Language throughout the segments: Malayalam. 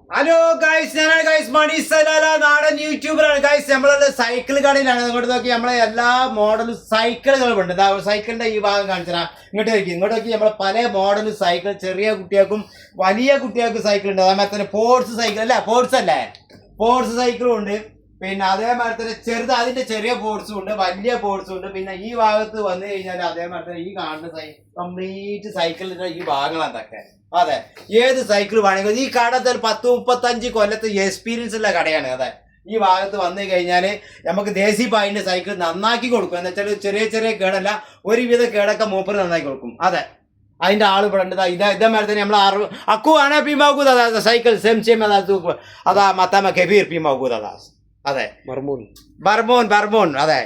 ഹലോ ഗൈസ്, ഞാനാണ് ഗൈസ് മണി സലാല, നാടൻ യൂട്യൂബറാണ് ഗൈസ്. നമ്മളെ സൈക്കിൾ കടയിലാണ്. ഇങ്ങോട്ട് നോക്കി നമ്മളെ എല്ലാ മോഡലും സൈക്കിളുകളും ഉണ്ട്. സൈക്കിളിന്റെ ഈ ഭാഗം കാണിച്ചാൽ ഇങ്ങോട്ട് നോക്കി നമ്മളെ പല മോഡലും സൈക്കിൾ, ചെറിയ കുട്ടികൾക്കും വലിയ കുട്ടികൾക്കും സൈക്കിൾ ഉണ്ട്. അതേമാതിരി തന്നെ പോർട്സ് സൈക്കിൾ അല്ലേ, പോർട്സ് സൈക്കിളും ഉണ്ട്. പിന്നെ അതേമാതിരി തന്നെ അതിന്റെ ചെറിയ പോർട്സും ഉണ്ട്, വലിയ പോർട്സും ഉണ്ട്. പിന്നെ ഈ ഭാഗത്ത് വന്നു കഴിഞ്ഞാൽ അതേമാതിരി തന്നെ ഈ കാണുന്ന കംപ്ലീറ്റ് സൈക്കിളിന്റെ ഈ ഭാഗങ്ങളാണ് അതൊക്കെ. അതെ, ഏത് സൈക്കിൾ വേണമെങ്കിലും ഈ കടത്തിൽ 10-35 കൊല്ലത്തെ എക്സ്പീരിയൻസ് ഉള്ള കടയാണ്. അതെ, ഈ ഭാഗത്ത് വന്നു കഴിഞ്ഞാൽ നമുക്ക് ദേശീയ പായിന്റെ സൈക്കിൾ നന്നാക്കി കൊടുക്കും. എന്ന് വെച്ചാൽ ചെറിയ ചെറിയ കേടല്ല, ഒരുവിധ കേടൊക്കെ മൂപ്പർ നന്നാക്കി കൊടുക്കും. അതെ, അതിന്റെ ആള് ഇവിടെ ഉണ്ട്. ഇതേമാതിരി തന്നെ നമ്മൾ അക്കു ആണ് പീമാകൂത സൈക്കിൾ സെം അതാ മത്താമ കബീർ പീമാകൂത. അതെ, ബർമോൻ. അതെ,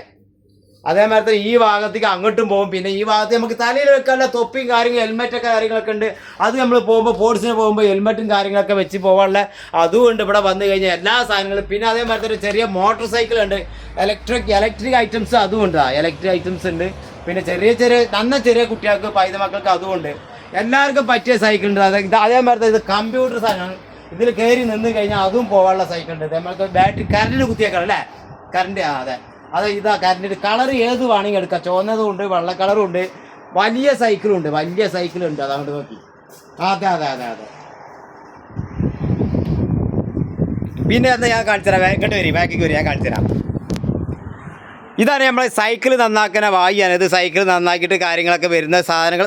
അതേമാതിരി ഈ ഭാഗത്തേക്ക് അങ്ങോട്ടും പോകും. പിന്നെ ഈ ഭാഗത്ത് നമുക്ക് തലയിൽ വെക്കാനുള്ള തൊപ്പിയും കാര്യങ്ങളും ഹെൽമെറ്റൊക്കെ കാര്യങ്ങളൊക്കെ ഉണ്ട്. അത് നമ്മൾ പോകുമ്പോൾ സ്പോർട്സിന് പോകുമ്പോൾ ഹെൽമെറ്റും കാര്യങ്ങളൊക്കെ വെച്ച് പോകാനുള്ള അതുകൊണ്ട് ഇവിടെ വന്നു കഴിഞ്ഞാൽ എല്ലാ സാധനങ്ങളും. പിന്നെ അതേമാതിരി ചെറിയ മോട്ടോർ സൈക്കിൾ ഉണ്ട്, ഇലക്ട്രിക് ഐറ്റംസ് അതും ഉണ്ട്. ഇലക്ട്രിക് ഐറ്റംസ് ഉണ്ട്. പിന്നെ ചെറിയ കുട്ടികൾക്ക് മക്കൾക്ക് അതുകൊണ്ട് എല്ലാവർക്കും പറ്റിയ സൈക്കിൾ ഉണ്ട്. അതേമാതിരി ഇത് കമ്പ്യൂട്ടർ സാധനമാണ്. ഇതിൽ കയറി നിന്ന് കഴിഞ്ഞാൽ അതും പോകാനുള്ള സൈക്കിൾ ഉണ്ട്. നമുക്ക് ബാറ്ററി കറണ്ടിന് കുത്തിയേക്കണം അല്ലേ, കറണ്ട്. അതെ, ഇതാ കറണ്ട്. കളർ ഏത് വേണമെങ്കിൽ എടുക്കാം. ചുവന്നതും ഉണ്ട്, വെള്ള കളറും ഉണ്ട്, വലിയ സൈക്കിളും ഉണ്ട്. അതങ്ങോട്ട് നോക്കി. അതെ. പിന്നെ എന്താ ഞാൻ കാണിച്ചു തരാം. ബാക്കിക്ക് വരും, ഞാൻ കാണിച്ചു തരാം. ഇതാണ് നമ്മളെ സൈക്കിൾ നന്നാക്കുന്ന വായിയാണ്. ഇത് സൈക്കിൾ നന്നാക്കിയിട്ട് കാര്യങ്ങളൊക്കെ വരുന്ന സാധനങ്ങൾ